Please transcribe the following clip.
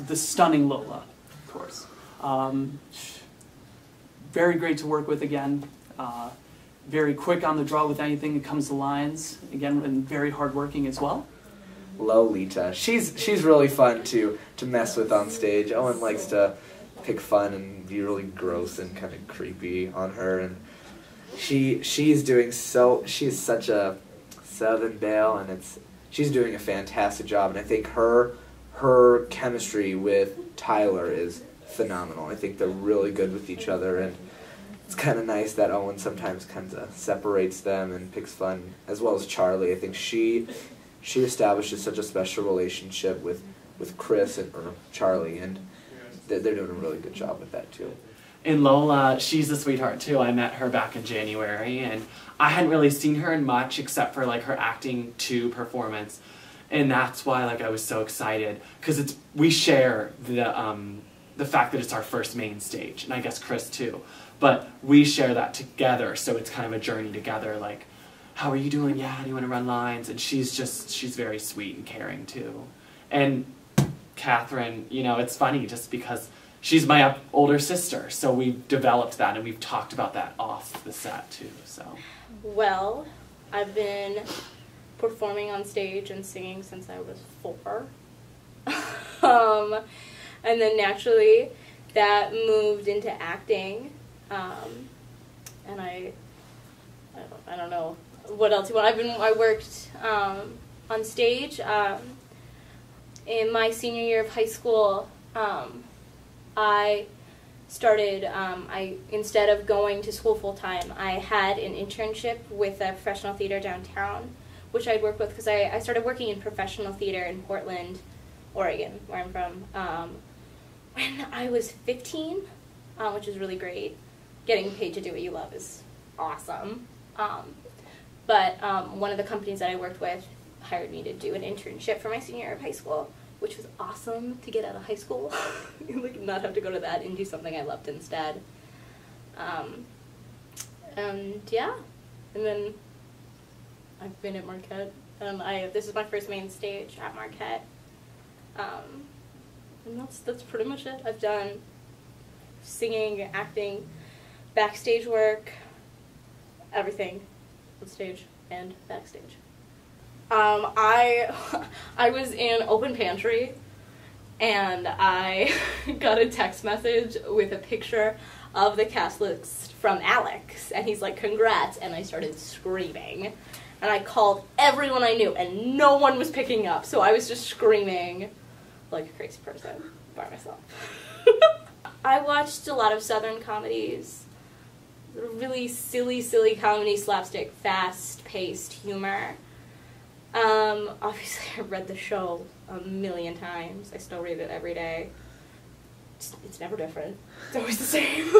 the stunning Lola, of course. Very great to work with again. Very quick on the draw with anything that comes to lines. Again, and very hardworking as well. Lolita. She's really fun to mess with on stage. Owen likes to pick fun and be really gross and kind of creepy on her, and she's such a Southern belle, and she's doing a fantastic job, and I think her chemistry with Tyler is phenomenal. I think they're really good with each other, and it's kind of nice that Owen sometimes kind of separates them and picks fun, as well as Charlie. I think she establishes such a special relationship with Chris or Charlie, and they're doing a really good job with that too. And Lola, she's a sweetheart too. I met her back in January, and I hadn't really seen her in much except for like her acting 2 performance, and that's why like I was so excited, because we share the fact that it's our first main stage, and I guess Chris too, but we share that together, so it's kind of a journey together. Like, how are you doing? Yeah, do you want to run lines? And she's very sweet and caring too. And Catherine, you know, it's funny just because she's my older sister, so we've developed that and we've talked about that off the set too. So, well, I've been performing on stage and singing since I was 4. And then naturally that moved into acting, and I don't know what else you want. I worked on stage in my senior year of high school. I started, instead of going to school full-time, I had an internship with a professional theater downtown, which I'd worked with because I started working in professional theater in Portland, Oregon, where I'm from, when I was 15, which is really great. Getting paid to do what you love is awesome. But one of the companies that I worked with hired me to do an internship for my senior year of high school, which was awesome to get out of high school, like not have to go to that and do something I loved instead. And yeah, and then I've been at Marquette, and this is my first main stage at Marquette, and that's pretty much it. I've done singing, acting, backstage work, everything, on stage and backstage. I was in Open Pantry, and I got a text message with a picture of the cast list from Alex, and he's like, "Congrats," and I started screaming, and I called everyone I knew, and no one was picking up, so I was just screaming like a crazy person by myself. I watched a lot of Southern comedies, really silly comedy, slapstick, fast-paced humor. Obviously I've read the show a million times. I still read it every day. It's never different. It's always the same.